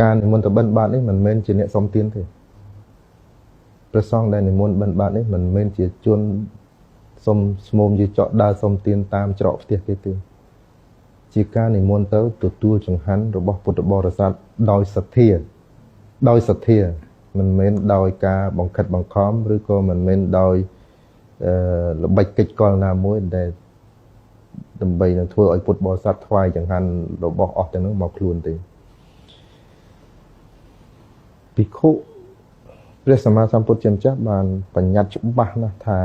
การนิมนต์ទៅបិណ្ឌបាតនេះមិនមែនជាអ្នកសុំទានទេព្រះសង្ឃដែលនិមន្តបិណ្ឌបាតនេះមិនមែនជាជនសុំស្មូមជាចកដើរសុំទានតាមច្រកផ្ទះគេទេជាការនិមន្តទៅទទួលចង្ហាន់របស់ពុទ្ធបរិស័ទដោយសទ្ធាមិនមែនដោយការបង្ខិតបង្ខំឬក៏មិនមែនដោយល្បិចកិច្ចកលណាមួយដែលដើម្បីនឹងធ្វើឲ្យពុទ្ធបរិស័ទថ្វាយចង្ហាន់របស់អស់ទាំងនោះមកខ្លួនទេភិក្ខុព្រះសម្មាសម្ពុទ្ធជាម្ចាស់បានបញ្ញត្តិច្បាស់ណាស់ថា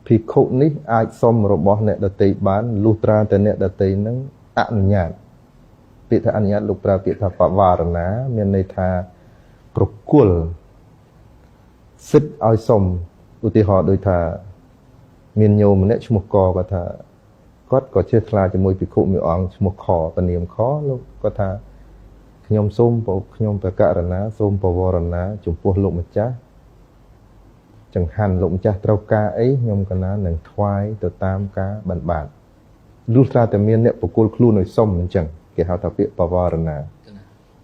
ភិក្ខុនេះអាចសុំរបស់អ្នកដទៃបានលុះត្រាតែអ្នកដទៃនឹងអនុញ្ញាតពាក្យថាអនុញ្ញាតលោកប្រើពាក្យថាបវារណាមានន័យថាប្រគល់សិទ្ធឲ្យសុំឧទាហរណ៍ដូចថាមានញោមម្នាក់ឈ្មោះកគាត់ថាគាត់ក៏ជាថ្លាជាមួយភិក្ខុមួយអង្គឈ្មោះខពនាមខលោកគាត់ថាខ្ញុំសូមខ្ញុំប្រកាសណាសូមបវរណាចំពោះលោកម្ចាស់ចង្ហាន់លោកម្ចាស់ត្រូវការអីខ្ញុំកណានឹងថ្វាយទៅតាមការបិណ្ឌបាតលុះត្រាតែមានអ្នកបកគលខ្លួនឲ្យសុំអញ្ចឹងគេហៅថាពាក្យបវរណា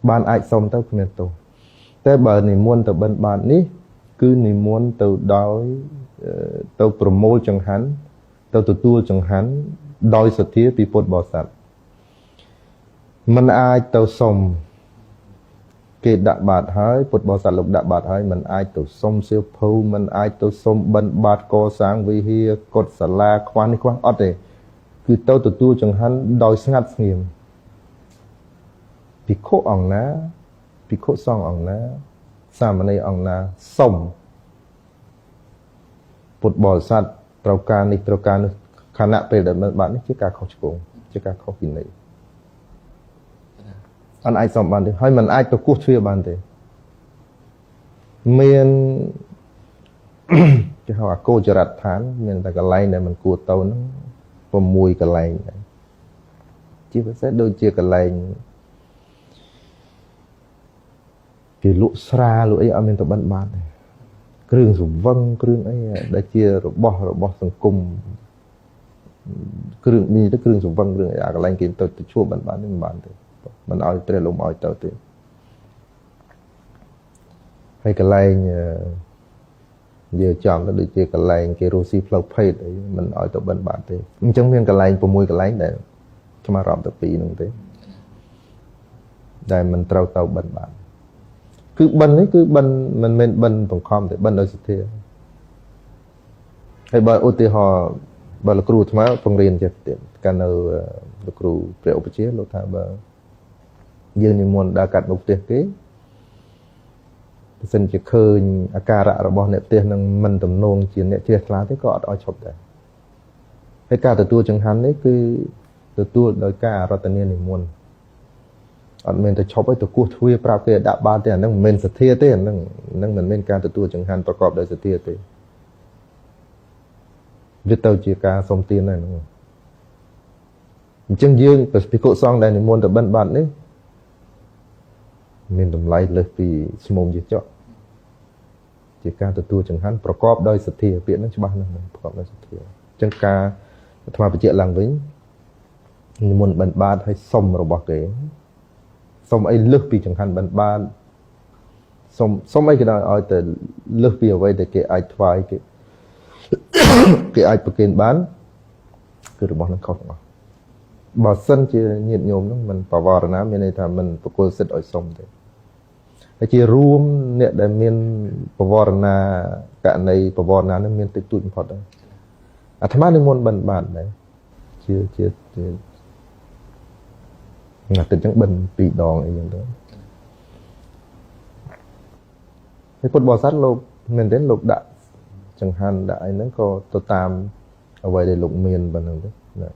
បានអាចសុំទៅគ្មានទោសតែបើនិមន្តទៅបិណ្ឌបាតនេះគឺនិមន្តទៅដោយទៅប្រមូលចង្ហាន់ទៅទទួលចង្ហាន់ដោយសទ្ធាពីពុទ្ធបរិស័ទមិនអាចទៅសុំគេដាក់បាតហើយពុទ្ធបរិស័ទលោកដាក់បាតហើយមិនអាចទៅសុំសៀវភៅមិនអាចទៅសុំបិណ្ឌបាតកសាងវិហារកុដិសាលាខ្វះនេះខ្វះអត់ទេគឺទៅទទួលចង្ហាន់ដោយស្ងាត់ស្ងៀមភិក្ខុអង្គណាភិក្ខុសង្ឃអង្គណាសាមណេរអង្គណាសុំពុទ្ធបរិស័ទត្រូវការនេះត្រូវការនោះខណៈពេលដែលបាត់នេះជាការខុសឆ្គងជាការខុសវិន័យអត់អាចសុំបានទេហើយមិនអាចទៅគោះទ្វារបានទេមានគេហៅអកោចរដ្ឋឋានមានតែកន្លែងដែលមិនគួរទៅហ្នឹង6កន្លែងជាពិសេសដូចជាកន្លែងគេលក់ស្រាលក់អីអត់មានទៅបិណ្ឌបាតទេគ្រឿងសង្វឹងគ្រឿងអីដែលជារបស់សង្គមគ្រឿងនេះទៅគ្រឿងសង្វឹងគ្រឿងអីអាកន្លែងគេទៅជួបបិណ្ឌបាតនេះមិនបានទេមិនឲ្យព្រះលោកឲ្យទៅទេហើយកន្លែងយើងចំទៅដូចជាកន្លែងគេរស់ស៊ីផ្លូវភេទអីមិនឲ្យទៅបិណ្ឌបាតទេអញ្ចឹងមានកន្លែង6កន្លែងដែលស្មារតីទៅ2ហ្នឹងទេដែលមិនត្រូវទៅបិណ្ឌបាតគឺបិណ្ឌនេះគឺបិណ្ឌមិនមែនបិណ្ឌបង្ខំទេបិណ្ឌដោយសទ្ធាហើយបើឧទាហរណ៍បើលោកគ្រូអាត្មាបង្រៀនចេះទៀតកាលនៅលោកគ្រូព្រះឧបជាលោកថាបើយើងនិមន្តដើរកាត់មុខផ្ទះគេបើសិនជាឃើញអាការៈរបស់អ្នកផ្ទះនឹងមិនទំនងជាអ្នកជ្រះថ្លាទេក៏អត់ឲ្យឈប់ដែរហើយការទទួលចង្ហាន់នេះគឺទទួលដោយការអារាធនានិមន្តអត់មានទៅឈប់ឲ្យទៅគោះទ្វារប្រាប់គេដាក់បាតទេអានឹងមិនមែនសទ្ធាទេអានឹងមិនមែនការទទួលចង្ហាន់ប្រកបដោយសទ្ធាទេវាទៅជាការសុំទានដែរហ្នឹងអញ្ចឹងយើងភិក្ខុសង្ឃដែលនិមន្តទៅបិណ្ឌបាតនេះមានតម្លៃលើសពីស្មូមជាចកជាការទទួលចង្ហាន់ប្រកបដោយសទ្ធាពាក្យហ្នឹងច្បាស់ណាស់ប្រកបដោយសទ្ធាអញ្ចឹងការអាត្មាបញ្ជាក់ឡើងវិញនិមន្តបិណ្ឌបាតឲ្យសុំរបស់គេសុំអីលើសពីចង្ហាន់បិណ្ឌបាតសុំអីក៏ដោយឲ្យតែលើសពីអ្វីដែលគេអាចថ្វាយគេអាចប្រគេនបានគឺរបស់នឹងខុសទាំងអស់បើសិនជាញាតិញោមហ្នឹងមិនបវរណាមានន័យថាមិនប្រគល់សិទ្ធឲ្យសុំទេហើយជារួមអ្នកដែលមានបវរណាករណីបវរណាហ្នឹងមានតិចតួចបំផុតដែរអាត្មានិមន្តបិណ្ឌបាតដែរជាណាស់ទៅចឹងបិណ្ឌ2ដងអីចឹងទៅហើយពុទ្ធបរិស័ទលោកមែនទេលោកដាក់ចង្ហាន់ដាក់អីហ្នឹងក៏ទៅតាមអ្វីដែលលោកមានប៉ុណ្ណឹងទេណា